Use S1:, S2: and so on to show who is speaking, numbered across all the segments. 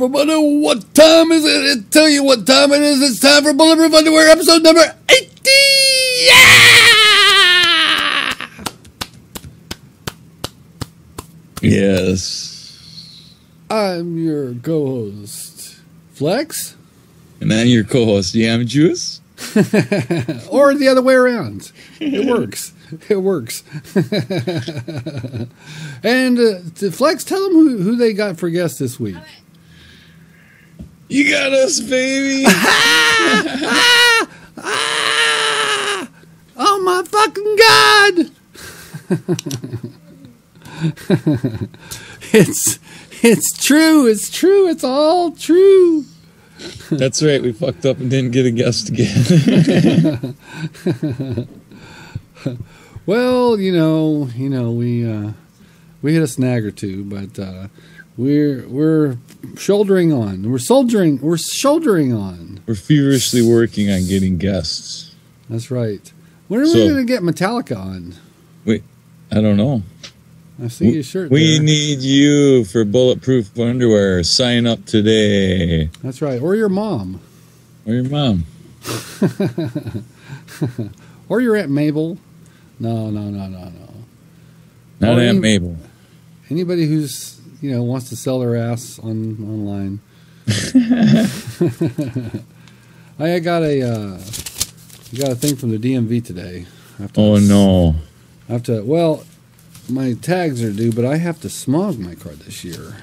S1: everybody. What time is it? Tell you what time it is. It's time for Bulletproof Underwear, episode number 80. Yeah!
S2: Yes.
S1: I'm your co-host, Flex.
S2: And I'm your co-host, Yam Juice.
S1: Or the other way around. It works. It works. And Flex, tell them who they got for guests this week.
S2: You got us, baby.
S1: Oh my fucking God. It's true. It's true. It's all true.
S2: That's right. We fucked up and didn't get a guest again.
S1: Well, we hit a snag or two, but we're shouldering on. We're shouldering on.
S2: We're feverishly working on getting guests.
S1: That's right. When are we going to get Metallica on?
S2: Wait, I don't know.
S1: I see your shirt
S2: We
S1: there.
S2: need you for Bulletproof Underwear. Sign up today.
S1: That's right. Or your mom.
S2: Or your mom.
S1: Or your Aunt Mabel. No.
S2: Not
S1: Or
S2: Aunt Mabel.
S1: Anybody who's, wants to sell their ass online. I got a thing from the DMV today.
S2: No.
S1: My tags are due, but I have to smog my car this year.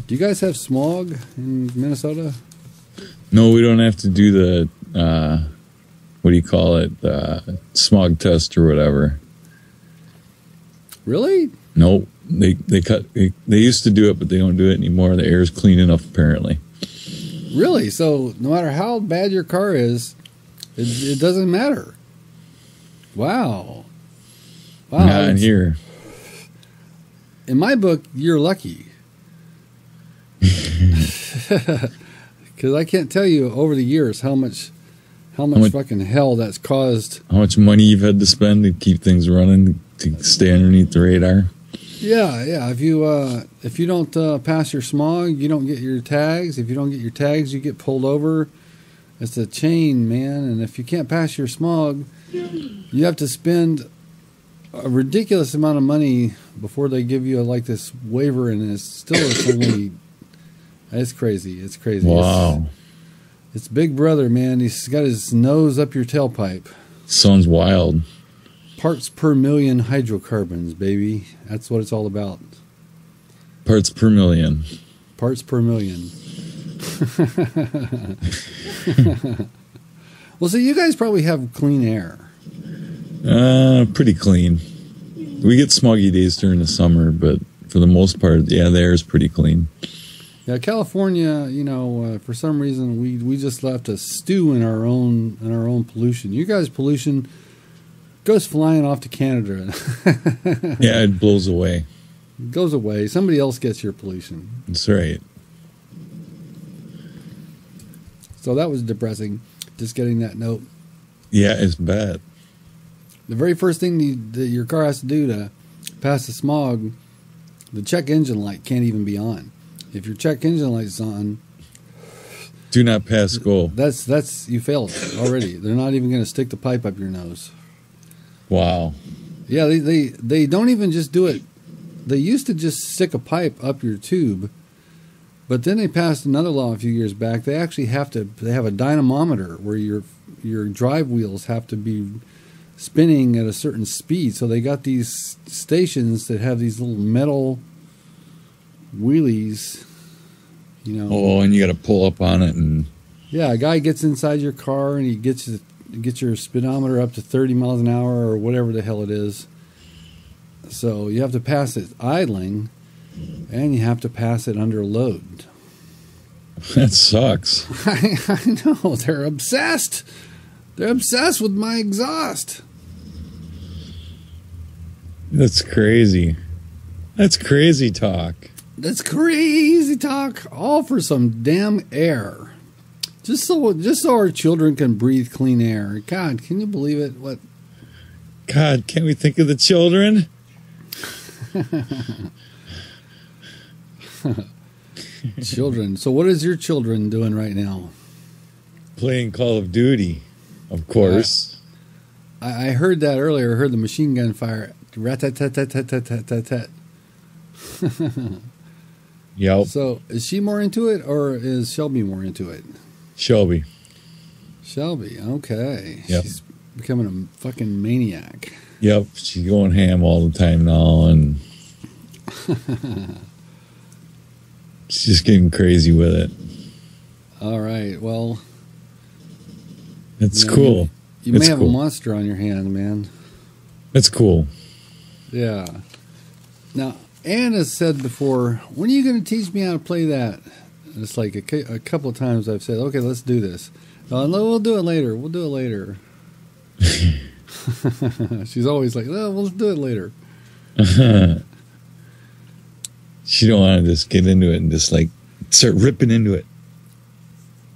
S1: Do you guys have smog in Minnesota?
S2: No, we don't have to do the, what do you call it, smog test or whatever.
S1: Really?
S2: No, they used to do it, but they don't do it anymore. The air's clean enough, apparently.
S1: Really? So no matter how bad your car is, it doesn't matter. Wow.
S2: Not in here.
S1: In my book, you're lucky. Because I can't tell you over the years how much fucking hell that's caused.
S2: How much money you've had to spend to keep things running, to stay underneath the radar.
S1: Yeah. If you don't pass your smog, you don't get your tags. If you don't get your tags, you get pulled over. It's a chain, man. And if you can't pass your smog, you have to spend a ridiculous amount of money before they give you this waiver, and it's only. It's crazy. It's crazy.
S2: Wow.
S1: It's Big Brother, man. He's got his nose up your tailpipe.
S2: Sounds wild.
S1: Parts per million hydrocarbons, baby. That's what it's all about.
S2: Parts per million.
S1: Parts per million. Well, so you guys probably have clean air.
S2: Pretty clean. We get smoggy days during the summer, but for the most part, the air is pretty clean.
S1: Yeah, California, for some reason we just left a stew in our own pollution. You guys' pollution goes flying off to Canada.
S2: Yeah, it blows away.
S1: It goes away. Somebody else gets your pollution.
S2: That's right.
S1: So that was depressing, just getting that note.
S2: Yeah, it's bad.
S1: The very first thing that your car has to do to pass the smog, the check engine light can't even be on. If your check engine light's on,
S2: do not pass go.
S1: That's you failed already. They're not even going to stick the pipe up your nose.
S2: Wow.
S1: Yeah, they don't even just do it. They used to just stick a pipe up your tube, but then they passed another law a few years back. They actually have a dynamometer where your drive wheels have to be spinning at a certain speed. So they got these stations that have these little metal wheelies,
S2: Oh, and you got to pull up on it, and
S1: yeah, a guy gets inside your car and he gets your speedometer up to 30 miles an hour or whatever the hell it is. So you have to pass it idling, and you have to pass it under load.
S2: That sucks.
S1: I know, they're obsessed. They're obsessed with my exhaust.
S2: That's crazy. That's crazy talk.
S1: That's crazy talk. All for some damn air. Just so our children can breathe clean air. God, can you believe it? What?
S2: God, can't we think of the children?
S1: Children. So what is your children doing right now?
S2: Playing Call of Duty, of course.
S1: I heard that earlier. I heard the machine gun fire. Rat-tat-tat-tat-tat-tat-tat.
S2: Yep.
S1: So is she more into it, or is Shelby more into it?
S2: Shelby.
S1: Shelby, okay.
S2: Yep.
S1: She's becoming a fucking maniac.
S2: Yep, she's going ham all the time now, and she's just getting crazy with it.
S1: All right, well,
S2: it's cool.
S1: You may have a monster on your hand, man.
S2: It's cool.
S1: Yeah. Now, Ann has said before, when are you going to teach me how to play that? And it's like a couple of times I've said, okay, let's do this. No, we'll do it later. We'll do it later. She's always like, oh, we'll do it later.
S2: She don't want to just get into it and just like start ripping into it.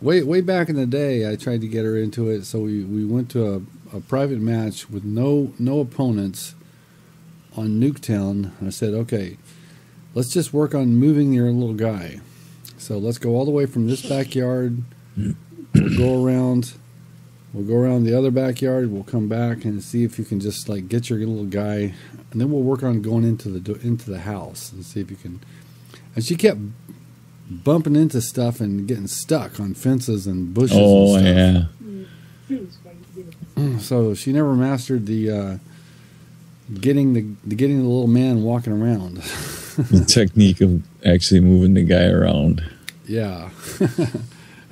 S1: Way back in the day, I tried to get her into it, so we went to a private match with no opponents on Nuketown. I said, okay, let's just work on moving your little guy. So let's go all the way from this backyard. We'll go around the other backyard. We'll come back and see if you can just like get your little guy, and then we'll work on going into the house and see if you can. And she kept bumping into stuff and getting stuck on fences and bushes.
S2: Oh,
S1: and
S2: stuff.
S1: Yeah. So she never mastered the getting the little man walking around.
S2: The technique of actually moving the guy around.
S1: Yeah.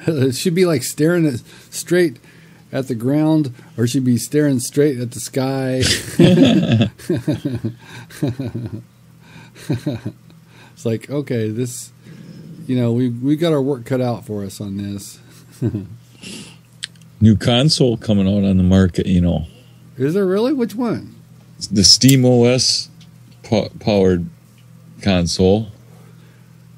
S1: It should be like staring straight at the ground, or she'd be staring straight at the sky. It's like, okay, this, we got our work cut out for us on this.
S2: New console coming out on the market,
S1: Is there really? Which one?
S2: The Steam OS powered console.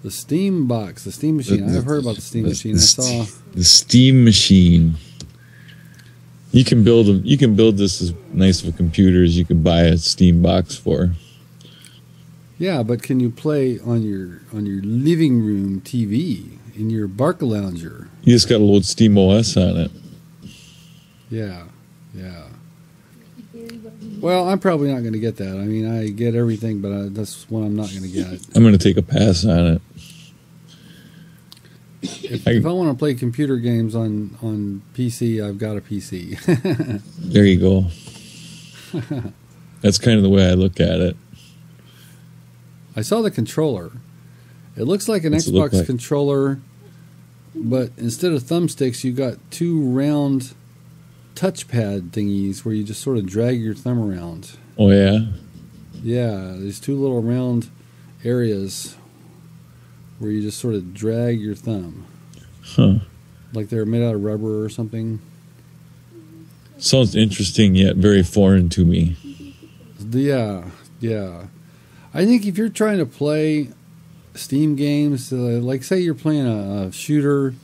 S1: The Steam box, the Steam machine. I've heard about the Steam machine. I saw
S2: the Steam machine. You can build this as nice of a computer as you can buy a Steam box for.
S1: Yeah, but can you play on your living room TV in your Barca Lounger?
S2: You just got to load Steam OS on it.
S1: Yeah. Well, I'm probably not going to get that. I mean, I get everything, but that's one I'm not going to get.
S2: I'm going to take a pass on it.
S1: If I want to play computer games on PC, I've got a PC.
S2: There you go. That's kind of the way I look at it.
S1: I saw the controller. It looks like an Xbox controller, but instead of thumbsticks, you got two round touchpad thingies where you just sort of drag your thumb around.
S2: Oh, yeah?
S1: Yeah, these two little round areas where you just sort of drag your thumb.
S2: Huh.
S1: Like they're made out of rubber or something.
S2: Sounds interesting, yet very foreign to me.
S1: Yeah. I think if you're trying to play Steam games, like say you're playing a shooter,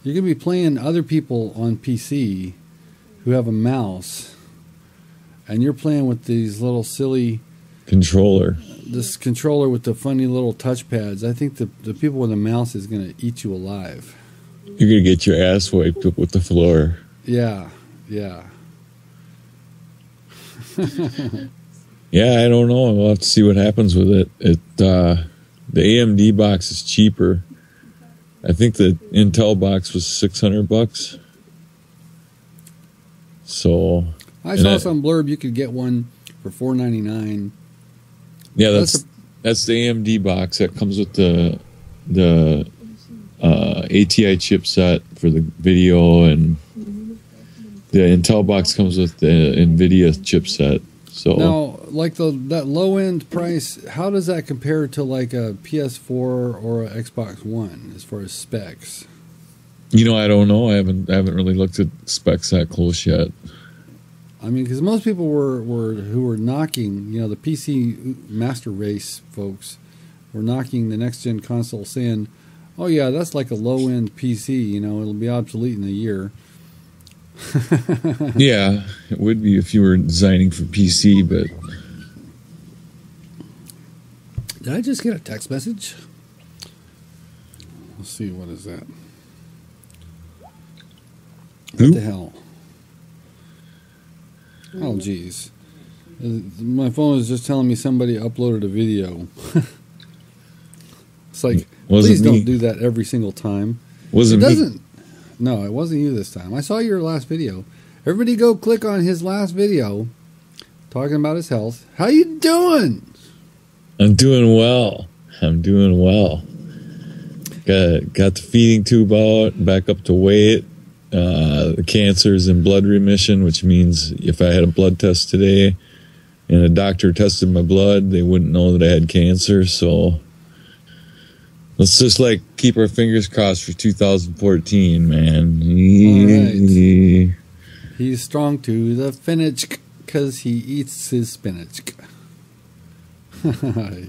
S1: you're going to be playing other people on PC who have a mouse, and you're playing with these little silly this controller with the funny little touchpads. I think the people with the mouse is going to eat you alive.
S2: You're going to get your ass wiped up with the floor.
S1: Yeah.
S2: Yeah, I don't know. We'll have to see what happens with it. The AMD box is cheaper. I think the Intel box was $600. So
S1: I saw some blurb you could get one for $499.
S2: Yeah, that's the AMD box that comes with the ATI chipset for the video, and the Intel box comes with the NVIDIA chipset. So
S1: now, like that low end price, how does that compare to like a PS4 or a Xbox One as far as specs?
S2: I don't know. I haven't really looked at specs that close yet.
S1: I mean, because most people who were knocking, the PC master race folks were knocking the next gen console, saying, "Oh yeah, that's like a low end PC. It'll be obsolete in a year."
S2: Yeah, it would be if you were designing for PC, but
S1: did I just get a text message? Let's see, what is that?
S2: Who?
S1: What the hell? Oh, geez. My phone is just telling me somebody uploaded a video. It's like, please don't do that every single time.
S2: Wasn't
S1: me. No, it wasn't you this time. I saw your last video. Everybody go click on his last video talking about his health. How you doing?
S2: I'm doing well. Got the feeding tube out, back up to weight. The cancer's in blood remission, which means if I had a blood test today and a doctor tested my blood, they wouldn't know that I had cancer. So let's just keep our fingers crossed for 2014, man.
S1: All right. He's strong to the finish because he eats his spinach.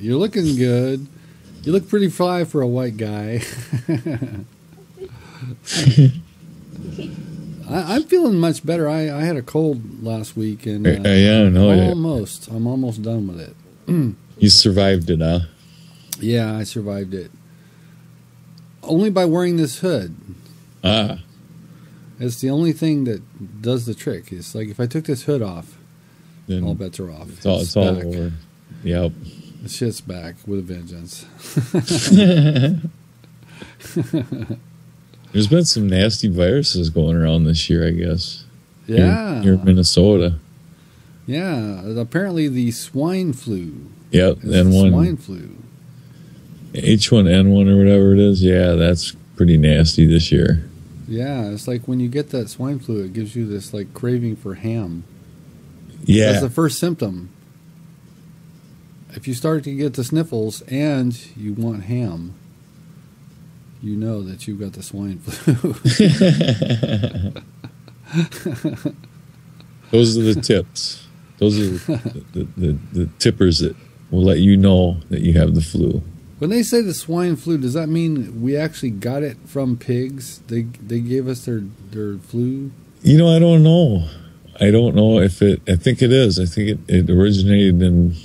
S1: You're looking good. You look pretty fly for a white guy. I'm feeling much better. I had a cold last week, and I'm almost done with it.
S2: You survived it, huh?
S1: Yeah, I survived it. Only by wearing this hood.
S2: Ah.
S1: It's the only thing that does the trick. It's like if I took this hood off, then all bets are off.
S2: It's all over. Yep.
S1: The shit's back with a vengeance.
S2: There's been some nasty viruses going around this year, I guess.
S1: Yeah.
S2: Here in Minnesota.
S1: Yeah. Apparently the swine flu.
S2: Yep. N1.
S1: Swine flu.
S2: H1N1 or whatever it is. Yeah, that's pretty nasty this year.
S1: Yeah. It's like when you get that swine flu, it gives you this craving for ham.
S2: Yeah.
S1: That's the first symptom. If you start to get the sniffles and you want ham, you know that you've got the swine flu.
S2: Those are the tips. Those are the tippers that will let you know that you have the flu.
S1: When they say the swine flu, does that mean we actually got it from pigs? They gave us their flu?
S2: I don't know. I don't know if it... I think it is. I think it originated in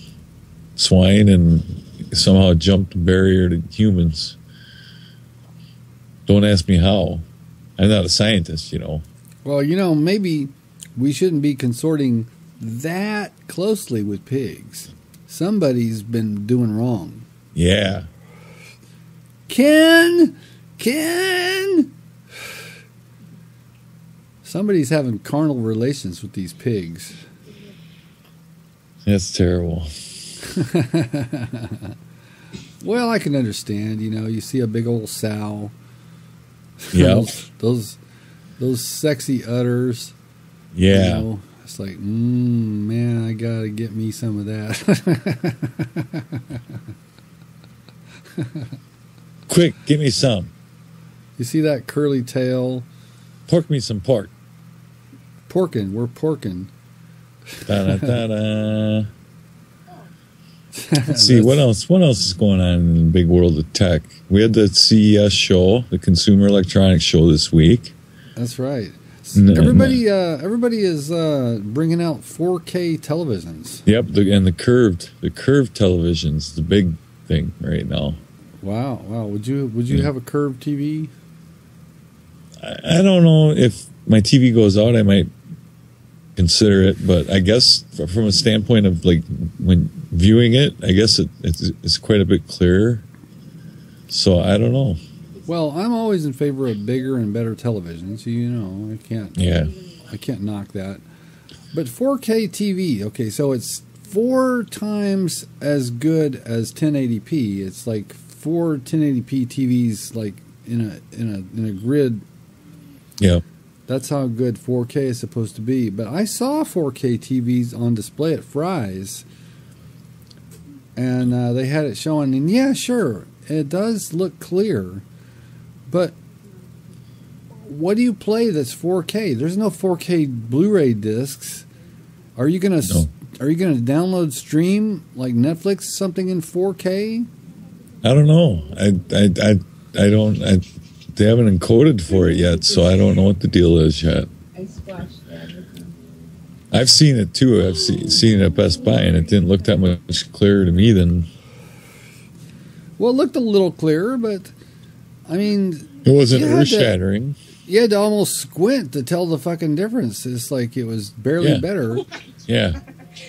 S2: swine and somehow jumped the barrier to humans. Don't ask me how. I'm not a scientist,
S1: Well, maybe we shouldn't be consorting that closely with pigs. Somebody's been doing wrong.
S2: Yeah.
S1: Ken! Somebody's having carnal relations with these pigs.
S2: That's terrible.
S1: Well, I can understand. You see a big old sow.
S2: Yeah.
S1: those sexy udders.
S2: Yeah.
S1: It's like, man, I gotta get me some of that.
S2: Quick, give me some.
S1: You see that curly tail?
S2: Pork me some pork.
S1: Porkin', we're porkin'.
S2: Da-da-da-da. Let's see, what else is going on in the big world of tech? We had the CES show, the Consumer Electronics Show this week.
S1: That's right. Everybody is bringing out 4K televisions.
S2: Yep, and the curved televisions, the big thing right now.
S1: Wow. Would you have a curved TV?
S2: I don't know if my TV goes out, I might consider it, but I guess from a standpoint of when viewing it, I guess it's quite a bit clearer. So I don't know.
S1: Well, I'm always in favor of bigger and better televisions. I can't.
S2: Yeah.
S1: I can't knock that. But 4K TV, okay, so it's 4 times as good as 1080p. It's like 4 1080p TVs in a grid.
S2: Yeah.
S1: That's how good 4K is supposed to be. But I saw 4K TVs on display at Fry's, and they had it showing. And yeah, sure, it does look clear. But what do you play that's 4K? There's no 4K Blu-ray discs. Are you gonna download stream like Netflix something in 4K?
S2: I don't know. I don't. They haven't encoded for it yet, so I don't know what the deal is yet. I've seen it too. I've seen it at Best Buy, and it didn't look that much clearer to me than.
S1: Well, it looked a little clearer, but I mean,
S2: it wasn't earth-shattering.
S1: You had to almost squint to tell the fucking difference. It's like it was barely better.
S2: Yeah,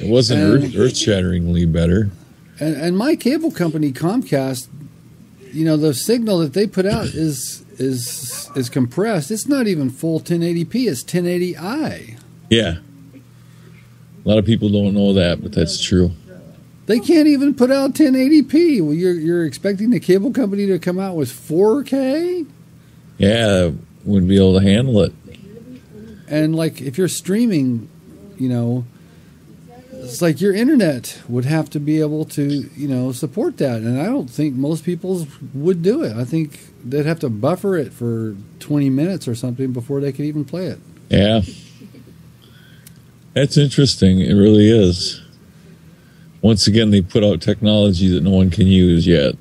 S2: it wasn't earth-shatteringly better.
S1: And my cable company, Comcast, you know, the signal that they put out is compressed. It's not even full 1080p. It's 1080i.
S2: Yeah. A lot of people don't know that, but that's true.
S1: They can't even put out 1080p. Well, you're expecting the cable company to come out with 4K?
S2: Yeah, wouldn't be able to handle it.
S1: And like if you're streaming, you know, it's like your internet would have to be able to, you know, support that. And I don't think most people would do it. I think they'd have to buffer it for 20 minutes or something before they could even play it.
S2: Yeah. That's interesting. It really is. Once again, they put out technology that no one can use yet.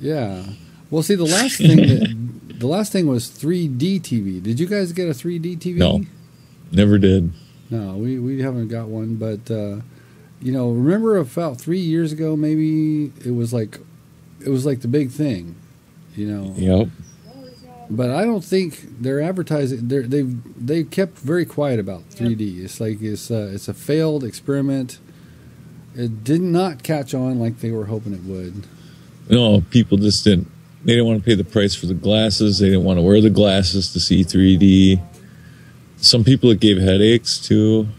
S1: Yeah. Well, see, the last thing was 3D TV. Did you guys get a 3D TV?
S2: No, never did.
S1: No, we haven't got one. But you know, remember about 3 years ago, maybe it was like the big thing. You know.
S2: Yep.
S1: But I don't think they're advertising. They kept very quiet about 3D. It's like it's a failed experiment. It did not catch on like they were hoping it would.
S2: No, people just didn't. They didn't want to pay the price for the glasses. They didn't want to wear the glasses to see 3D. Some people it gave headaches too.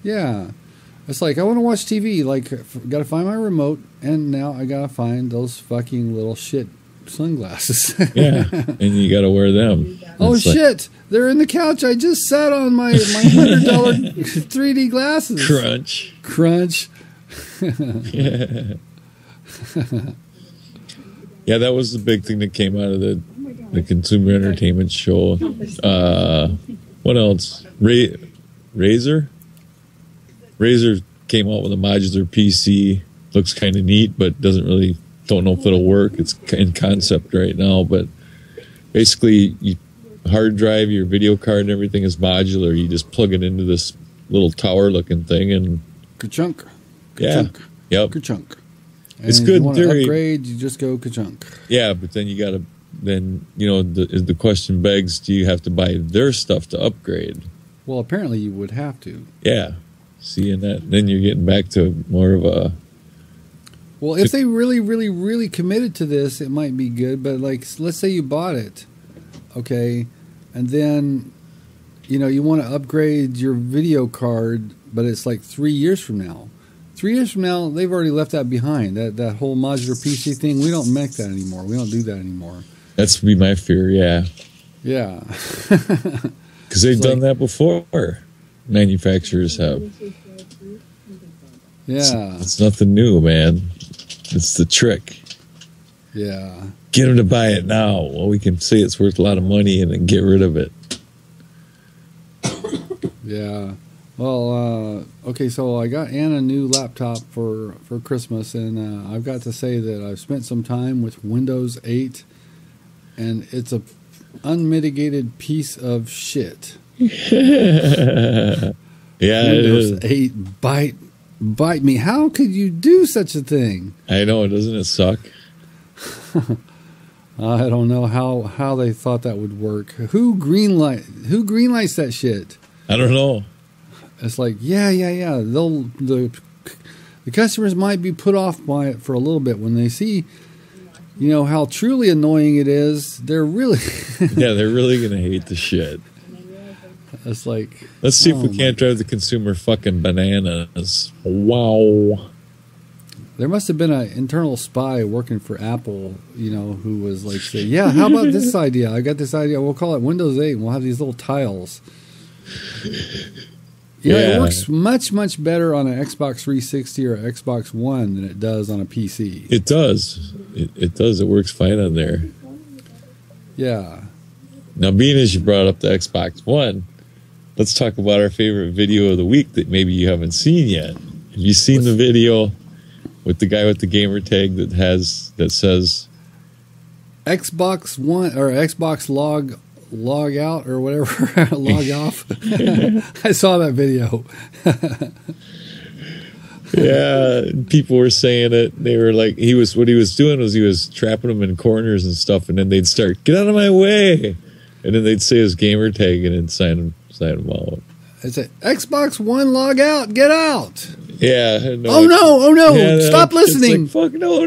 S2: Yeah,
S1: it's like I want to watch TV. Like, got to find my remote, and now I got to find those fucking little shit sunglasses.
S2: Yeah, and you got to wear them.
S1: Oh shit! They're in the couch. I just sat on my $100 3D glasses. Crunch.
S2: Yeah. Yeah, that was the big thing that came out of the consumer entertainment show. What else? Razer came out with a modular PC. Looks kind of neat, but don't know if it'll work. It's in concept right now, but basically, hard drive, your video card, and everything is modular. You just plug it into this little tower-looking thing, and
S1: ka-chunk.
S2: Yeah. Yep.
S1: Ka-chunk.
S2: It's
S1: and
S2: good
S1: if you want
S2: theory.
S1: to upgrade, you just go ka-chunk.
S2: Yeah, but then you got to. Then the question begs: do you have to buy their stuff to upgrade?
S1: Well, apparently you would have to.
S2: Yeah. See, and then you're getting back to more of a.
S1: Well, if they really, really, really committed to this, it might be good. But like, let's say you bought it, okay, and then, you want to upgrade your video card, but it's like 3 years from now. 3 years from now, they've already left that behind. That whole modular PC thing, we don't make that anymore. We don't do that anymore.
S2: That's be my fear, yeah.
S1: Yeah.
S2: Because they've done that before. Manufacturers have.
S1: Yeah.
S2: It's nothing new, man. It's the trick.
S1: Yeah.
S2: Get them to buy it now. Well, we can say it's worth a lot of money and then get rid of it.
S1: Yeah. Well, okay, so I got Ann a new laptop for Christmas, and I've got to say that I've spent some time with Windows 8, and it's a unmitigated piece of shit.
S2: Yeah,
S1: Windows 8 bite me. How could you do such a thing?
S2: I know, doesn't it suck?
S1: I don't know how they thought that would work. Who greenlights that shit?
S2: I don't know.
S1: It's like, yeah. The customers might be put off by it for a little bit when they see, how truly annoying it is. They're really
S2: they're really gonna hate the shit.
S1: It's like,
S2: let's see if we can't drive the consumer fucking bananas. Wow.
S1: There must have been an internal spy working for Apple, who was like, say, yeah, how about this idea? I got this idea. We'll call it Windows 8, and we'll have these little tiles. It works much, much better on an Xbox 360 or Xbox One than it does on a PC.
S2: It does. It does. It works fine on there.
S1: Yeah.
S2: Now, being as you brought up the Xbox One, let's talk about our favorite video of the week that maybe you haven't seen yet. Have you seen the video with the guy with the gamer tag that says
S1: Xbox One or Xbox log out or whatever, log off? I saw that video.
S2: Yeah, people were saying it. They were like, what he was doing was he was trapping them in corners and stuff, and then they'd start, get out of my way, and then they'd say his gamer tag and then sign him out.
S1: It's a Xbox One log out, get out.
S2: Yeah. No,
S1: oh no, yeah, stop listening.
S2: Like, fuck no.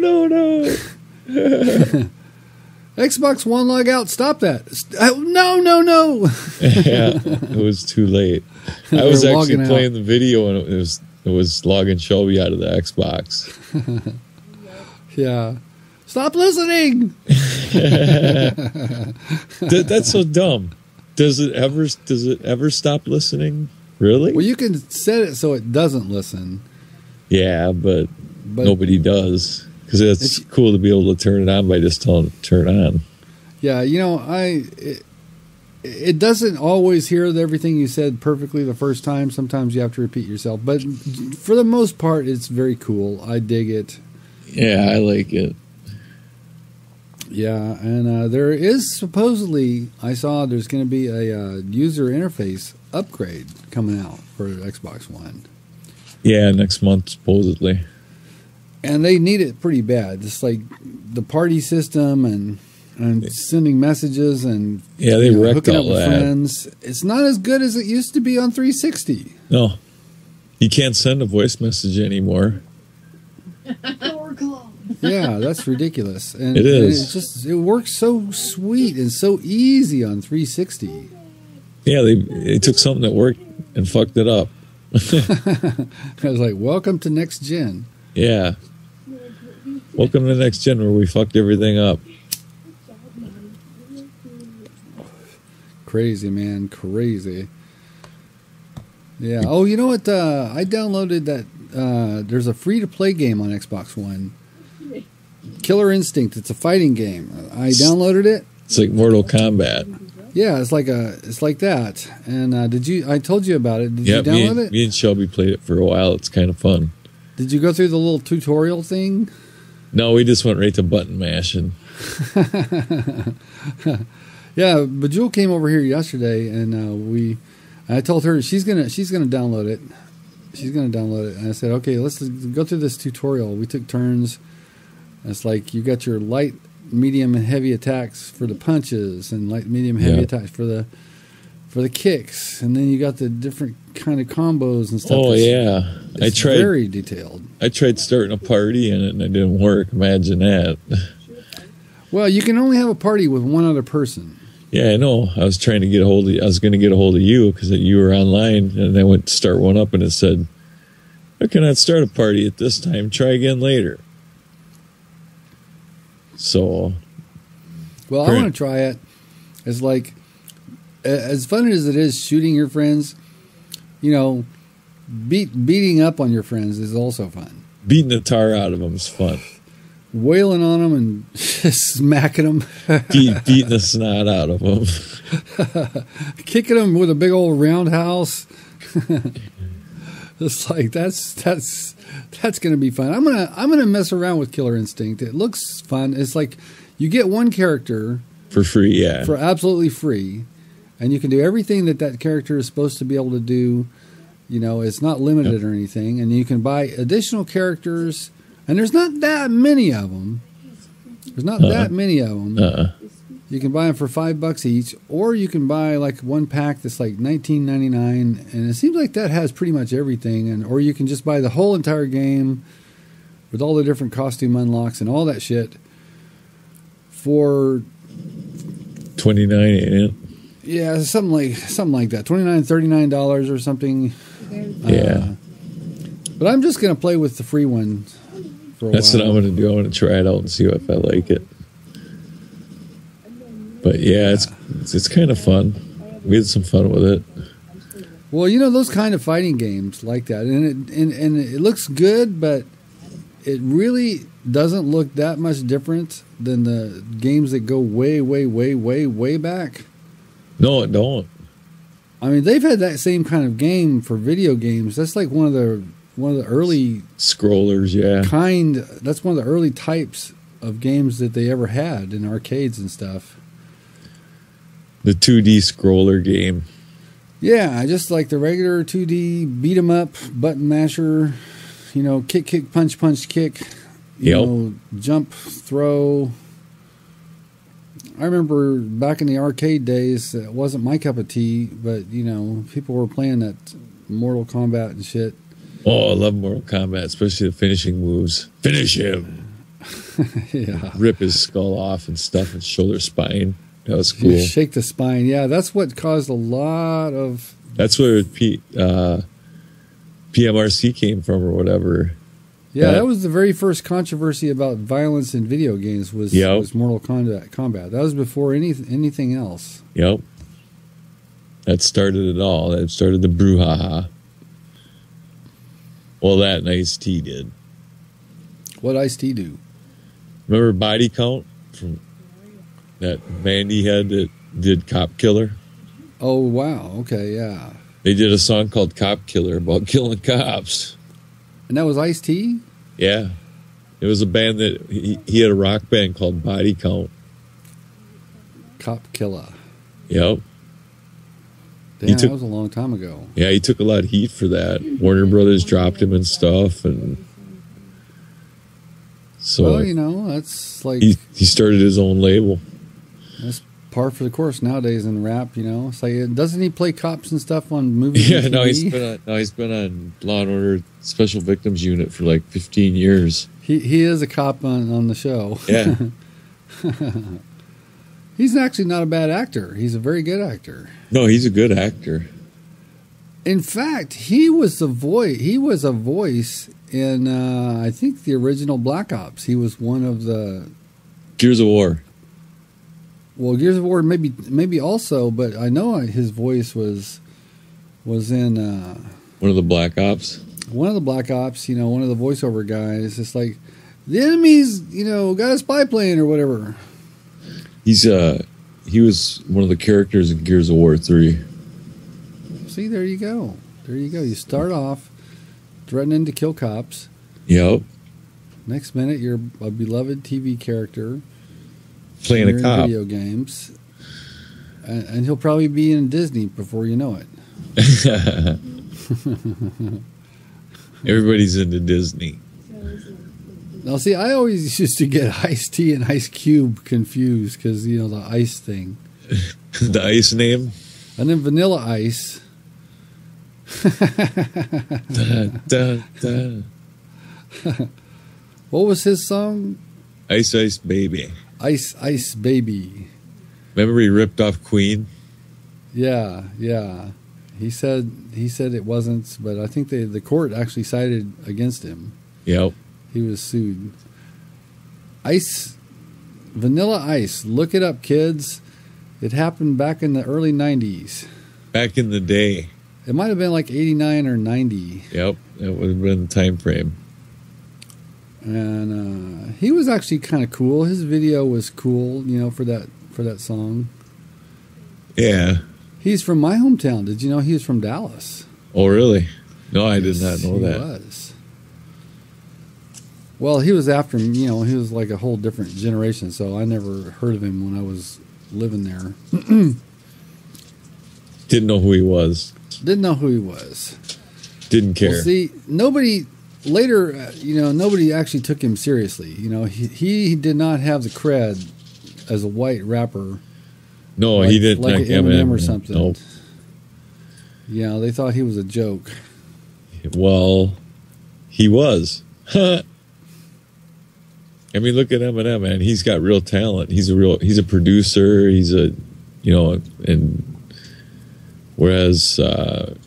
S1: Xbox One log out, stop that. No.
S2: Yeah, it was too late. I was actually playing the video and it was logging Shelby out of the Xbox.
S1: Yeah. Stop listening.
S2: That's so dumb. Does it ever stop listening? Really?
S1: Well, you can set it so it doesn't listen.
S2: Yeah, but nobody does. Because it's cool to be able to turn it on by just telling it to turn on. Yeah,
S1: it doesn't always hear everything you said perfectly the first time. Sometimes you have to repeat yourself. But for the most part, it's very cool. I dig it.
S2: Yeah, I like it.
S1: Yeah, and there is supposedly, I saw there's going to be a user interface upgrade coming out for Xbox One.
S2: Yeah, next month, supposedly.
S1: And they need it pretty bad. Just like the party system and sending messages and
S2: they wrecked
S1: hooking
S2: all
S1: up with
S2: that.
S1: friends. It's not as good as it used to be on 360.
S2: No. You can't send a voice message anymore.
S1: Yeah, that's ridiculous. And
S2: it is.
S1: And it works so sweet and so easy on 360.
S2: Yeah, they took something that worked and fucked it up.
S1: I was like, welcome to next gen.
S2: Yeah. Welcome to the next gen where we fucked everything up.
S1: Crazy, man. Crazy. Yeah. Oh, you know what? I downloaded that. There's a free-to-play game on Xbox One. Killer Instinct. It's a fighting game. I downloaded it.
S2: It's like Mortal Kombat.
S1: Yeah, it's like that. And I told you about it. Did you download it?
S2: Me and Shelby played it for a while. It's kind of fun.
S1: Did you go through the little tutorial thing?
S2: No, we just went right to button mashing.
S1: Yeah, but Jewel came over here yesterday, and I told her she's gonna download it. She's gonna download it, and I said, okay, let's go through this tutorial. We took turns. It's like you got your light, medium, and heavy attacks for the punches, and light, medium, heavy attacks for the kicks, and then you got the different kind of combos and stuff.
S2: Oh yeah,
S1: it's very detailed.
S2: I tried starting a party in it, and it didn't work. Imagine that.
S1: Well, you can only have a party with one other person.
S2: Yeah, I know. I was trying to get a hold of. I was going to get a hold of you because you were online, and I went to start one up, and it said, "I cannot start a party at this time. Try again later." So,
S1: well, I want to try it. It's like, as fun as it is shooting your friends, beating up on your friends is also fun.
S2: Beating the tar out of them is fun.
S1: Wailing on them and smacking them.
S2: Beating the snot out of them.
S1: Kicking them with a big old roundhouse. It's like that's going to be fun. I'm gonna mess around with Killer Instinct. It looks fun. It's like you get one character
S2: for free, yeah,
S1: for absolutely free, and you can do everything that character is supposed to be able to do. It's not limited or anything, and you can buy additional characters. And there's not that many of them. There's not that many of them. You can buy them for $5 each, or you can buy like one pack that's like $19.99, and it seems like that has pretty much everything. Or you can just buy the whole entire game with all the different costume unlocks and all that shit for
S2: $29, ain't it?
S1: Yeah, something like that. $29, $39 or something.
S2: Yeah.
S1: But I'm just gonna play with the free one.
S2: That's what I'm going to do. I'm going to try it out and see if I like it. But yeah, it's kind of fun. We had some fun with it.
S1: Well, those kind of fighting games like that, and it looks good, but it really doesn't look that much different than the games that go way, way, way, way, way back.
S2: No, it don't.
S1: I mean, they've had that same kind of game for video games. That's like one of the early
S2: scrollers, yeah.
S1: That's one of the early types of games that they ever had in arcades and stuff.
S2: The 2D scroller game.
S1: Yeah, just like the regular 2D beat 'em up button masher, kick, kick, punch, punch, kick. Jump, throw. I remember back in the arcade days, it wasn't my cup of tea, but, people were playing that Mortal Kombat and shit.
S2: Oh, I love Mortal Kombat, especially the finishing moves. Finish him.
S1: Yeah.
S2: Rip his skull off and stuff, his shoulder spine. That was cool.
S1: You shake the spine. Yeah, that's what caused a lot of...
S2: That's where PMRC came from or whatever.
S1: Yeah, that was the very first controversy about violence in video games was Mortal Kombat. That was before anything else.
S2: Yep. That started it all. That started the brouhaha. Well, that and Ice-T did.
S1: What Ice-T do?
S2: Remember Body Count from that band he had that did Cop Killer?
S1: Oh, wow. Okay, yeah.
S2: They did a song called Cop Killer about killing cops.
S1: And that was Ice-T?
S2: Yeah. It was a band that he had a rock band called Body Count.
S1: Cop Killer.
S2: Yep.
S1: Damn, that was a long time ago.
S2: Yeah, he took a lot of heat for that. Warner Brothers dropped him and stuff, and so
S1: that's like
S2: he started his own label.
S1: That's par for the course nowadays in rap. It's like, doesn't he play cops and stuff on movies?
S2: Yeah, no, he's been on Law and Order Special Victims Unit for like 15 years.
S1: He is a cop on the show.
S2: Yeah.
S1: He's actually not a bad actor. He's a very good actor.
S2: No, he's a good actor.
S1: In fact, he was a voice in I think the original Black Ops. He was one of the
S2: Gears of War.
S1: Well, Gears of War maybe also, but I know his voice was in
S2: one of the Black Ops.
S1: One of the Black Ops, one of the voiceover guys. It's like the enemy's, got a spy plane or whatever.
S2: He was one of the characters in Gears of War 3.
S1: See, there you go. You start off threatening to kill cops.
S2: Yep.
S1: Next minute, you're a beloved TV character
S2: playing a cop.
S1: Video games, and he'll probably be in Disney before you know it.
S2: Everybody's into Disney.
S1: Now, see, I always used to get Ice-T and Ice Cube confused because, the ice thing.
S2: The ice name?
S1: And then Vanilla Ice.
S2: Da, da.
S1: What was his song?
S2: Ice Ice Baby.
S1: Ice Ice Baby.
S2: Remember he ripped off Queen?
S1: Yeah. He said it wasn't, but I think the court actually sided against him.
S2: Yep.
S1: He was sued. Vanilla Ice. Look it up, kids. It happened back in the early 90s.
S2: Back in the day.
S1: It might have been like 89 or 90.
S2: Yep, that would have been the time frame.
S1: And he was actually kind of cool. His video was cool, for that song.
S2: Yeah.
S1: He's from my hometown. Did you know he was from Dallas?
S2: Oh, really? No, I did not know that.
S1: He was. Well, he was after him, he was like a whole different generation, so I never heard of him when I was living there.
S2: Didn't know who he was.
S1: Didn't know who he was.
S2: Didn't care.
S1: Well, see, nobody actually took him seriously. He did not have the cred as a white rapper.
S2: No, he didn't.
S1: Like Eminem or something.
S2: Nope.
S1: Yeah, they thought he was a joke.
S2: Well, he was. I mean, look at Eminem, man. He's got real talent. He's a producer. And whereas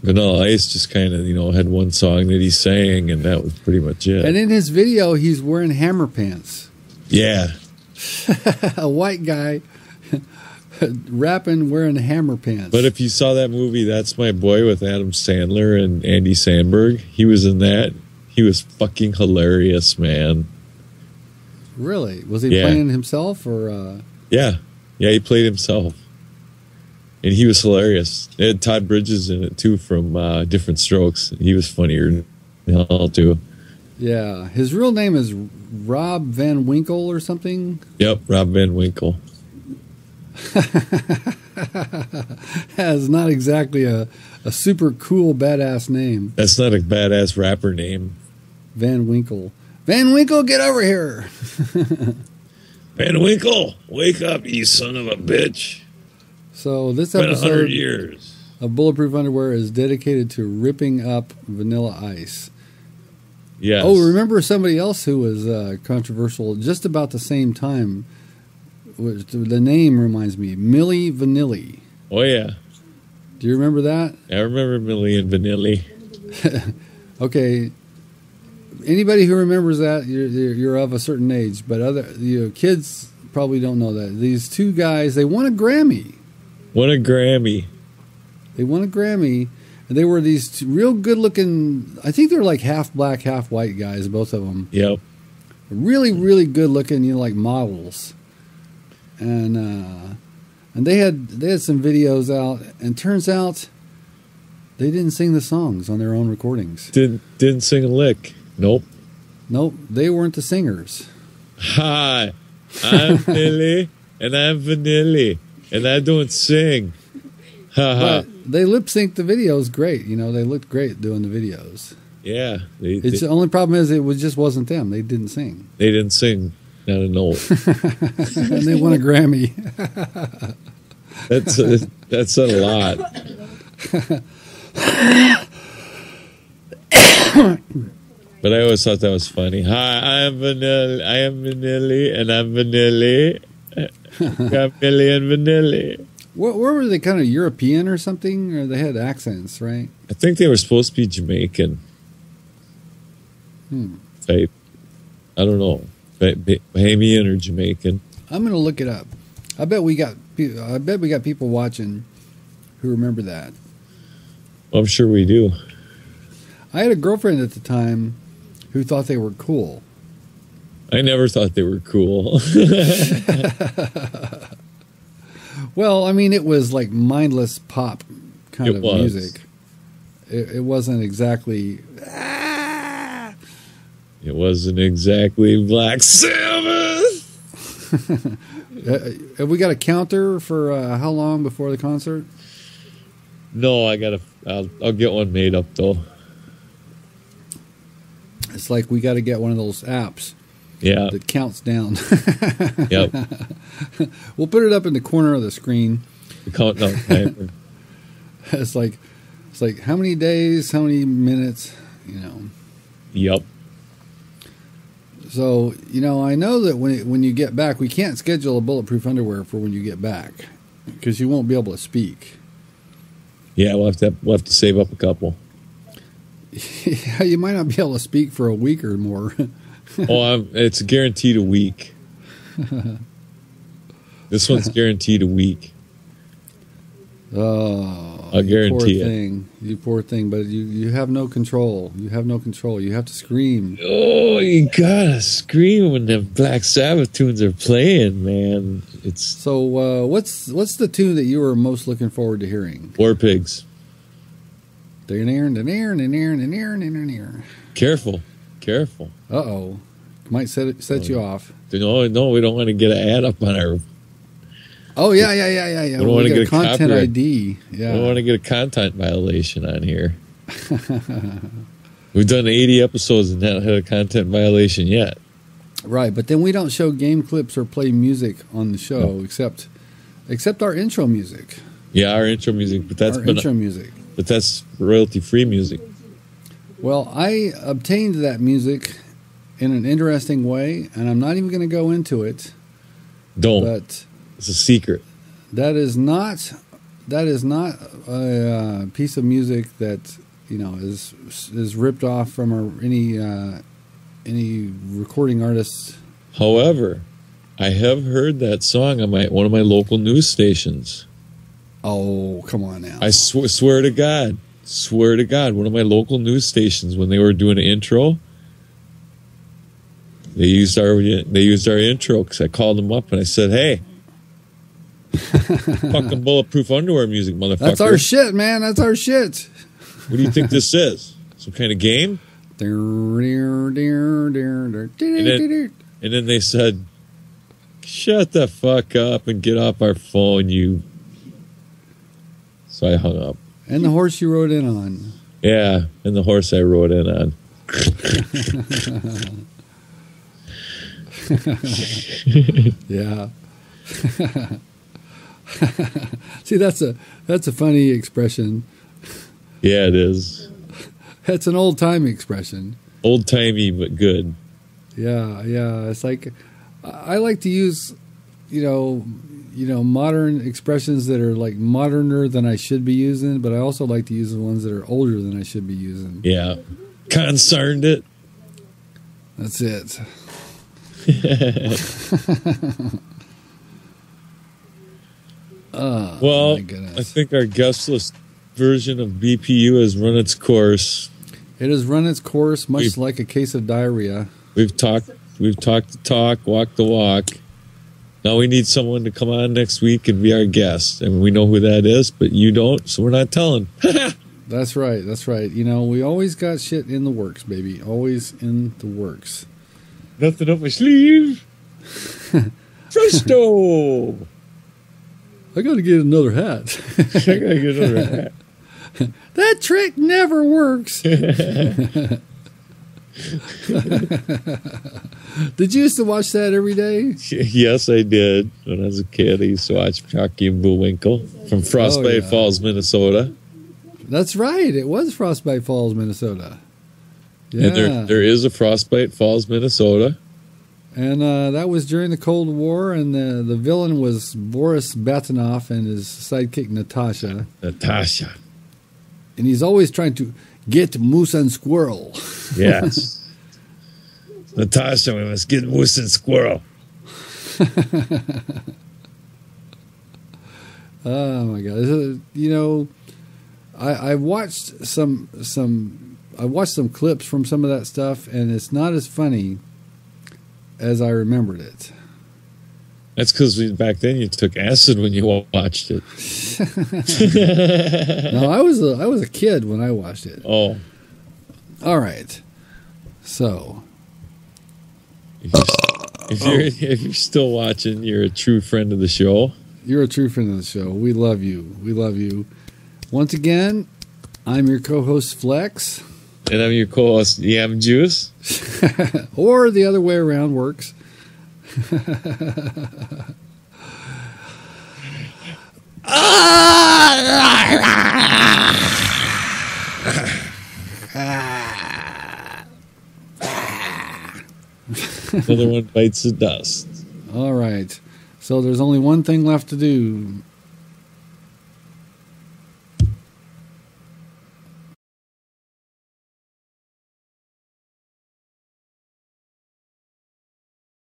S2: Vanilla Ice just kind of, had one song that he sang, and that was pretty much it.
S1: And in his video, he's wearing hammer pants.
S2: Yeah.
S1: A white guy rapping wearing hammer pants.
S2: But if you saw that movie, That's My Boy with Adam Sandler and Andy Samberg, he was in that. He was fucking hilarious, man.
S1: Really? Was he playing himself or?
S2: Yeah, he played himself, and he was hilarious. It had Todd Bridges in it too from Different Strokes. He was funnier than hell too.
S1: Yeah, his real name is Rob Van Winkle or something.
S2: Yep, Rob Van Winkle.
S1: Has not exactly a super cool badass name.
S2: That's not a badass rapper name.
S1: Van Winkle. Van Winkle, get over here!
S2: Van Winkle, wake up, you son of a bitch.
S1: So this
S2: Been 100
S1: episode
S2: years.
S1: of Bulletproof Underwear is dedicated to ripping up Vanilla Ice.
S2: Yes.
S1: Oh, remember somebody else who was controversial just about the same time? The name reminds me, Milli Vanilli.
S2: Oh, yeah.
S1: Do you remember that?
S2: I remember Milli and Vanilli.
S1: Okay. Anybody who remembers that, you're of a certain age, but other kids probably don't know that. These two guys, they won a Grammy.
S2: What a Grammy.
S1: They won a Grammy, and they were these real good-looking, I think they were like half black, half white guys, both of them.
S2: Yep.
S1: Really, really good-looking, like models. And they had some videos out, and turns out they didn't sing the songs on their own recordings.
S2: Didn't sing a lick. Nope.
S1: Nope, they weren't the singers.
S2: Hi, I'm Milli, and I'm Vanilli, and I don't sing. Ha ha.
S1: But they lip synced the videos great. They looked great doing the videos.
S2: Yeah.
S1: The only problem is just wasn't them. They didn't sing.
S2: They didn't sing, not a note.
S1: And they won a Grammy.
S2: That said a lot. But I always thought that was funny. Hi, I am Vanilli, and I'm Vanilli. Got Milli and Vanilli.
S1: Where were they, kind of European or something? Or they had accents, right?
S2: I think they were supposed to be Jamaican. I don't know. Bahamian or Jamaican.
S1: I'm going to look it up. I bet we got people watching who remember that.
S2: I'm sure we do.
S1: I had a girlfriend at the time who thought they were cool.
S2: I never thought they were cool.
S1: Well, I mean, it was like mindless pop kind of music. It wasn't exactly...
S2: It wasn't exactly Black Sabbath.
S1: Have we got a counter for how long before the concert?
S2: No, I'll get one made up, though.
S1: It's like we got to get one of those apps.
S2: Yeah.
S1: That counts down.
S2: Yep.
S1: We'll put it up in the corner of the screen.
S2: The countdown timer.
S1: It's like how many days, how many minutes,
S2: Yep.
S1: So, I know that when you get back, we can't schedule a Bulletproof Underwear for when you get back because you won't be able to speak.
S2: Yeah, we'll have to save up a couple.
S1: Yeah, you might not be able to speak for a week or more.
S2: It's guaranteed a week. This one's guaranteed a week.
S1: Oh,
S2: I'll guarantee
S1: it. You poor thing, but you have no control. You have no control. You have to scream.
S2: Oh, you gotta scream when the Black Sabbath tunes are playing, man.
S1: So what's the tune that you were most looking forward to hearing?
S2: War Pigs. Careful.
S1: Uh-oh. Might set you off.
S2: No, we don't want to get an ad up on our...
S1: Oh, yeah.
S2: We don't want to get a
S1: content
S2: copyright.
S1: ID. Yeah.
S2: We don't want to get a content violation on here. We've done 80 episodes and not had a content violation yet.
S1: Right, but then we don't show game clips or play music on the show except our intro music.
S2: Yeah, our intro music, but that's royalty-free music.
S1: Well, I obtained that music in an interesting way, and I'm not even going to go into it.
S2: Don't.
S1: But
S2: it's a secret.
S1: That is not a piece of music that is ripped off from any recording artists.
S2: However, I have heard that song on one of my local news stations.
S1: Oh, come on now!
S2: I swear to God, one of my local news stations, when they were doing an intro, they used our intro because I called them up and I said, "Hey, fucking Bulletproof Underwear music, motherfucker!
S1: That's our shit, man. That's our shit."
S2: What do you think this is? Some kind of game? And then they said, "Shut the fuck up and get off our phone, you." So I hung up.
S1: And the horse you rode in on.
S2: Yeah, and the horse I rode in on.
S1: Yeah. See, that's a funny expression.
S2: Yeah, it is.
S1: That's an old time expression.
S2: Old timey, but good.
S1: Yeah, yeah. It's like I like to use, modern expressions that are like moderner than I should be using, but I also like to use the ones that are older than I should be using.
S2: Yeah. Concerned it.
S1: That's it. Oh,
S2: well,
S1: my goodness.
S2: I think our guest list version of BPU has run its course.
S1: It has run its course, much like a case of diarrhea.
S2: We've talked the talk, walked the walk. Now we need someone to come on next week and be our guest. And we know who that is, but you don't, so we're not telling.
S1: That's right. That's right. We always got shit in the works, baby. Always in the works.
S2: Nothing up my sleeve. Presto!
S1: I got to get another hat.
S2: I got to get another hat.
S1: That trick never works. Did you used to watch that every day?
S2: Yes, I did. When I was a kid, I used to watch Rocky and Bullwinkle from Frostbite Falls, Minnesota.
S1: That's right. It was Frostbite Falls, Minnesota. Yeah.
S2: And there is a Frostbite Falls, Minnesota.
S1: And that was during the Cold War, and the villain was Boris Batinov and his sidekick Natasha.
S2: Natasha.
S1: And he's always trying to get moose and squirrel.
S2: Yes. Natasha, we must get moose and squirrel.
S1: Oh my God! I watched some clips from some of that stuff, and it's not as funny as I remembered it.
S2: That's because back then you took acid when you watched it.
S1: No, I was a kid when I watched it.
S2: Oh,
S1: all right. So,
S2: if you're still watching, you're a true friend of the show.
S1: You're a true friend of the show. We love you. We love you. Once again, I'm your co-host Flex,
S2: and I'm your co-host Yam Juice,
S1: or the other way around works.
S2: Another one bites the dust.
S1: All right. So there's only one thing left to do,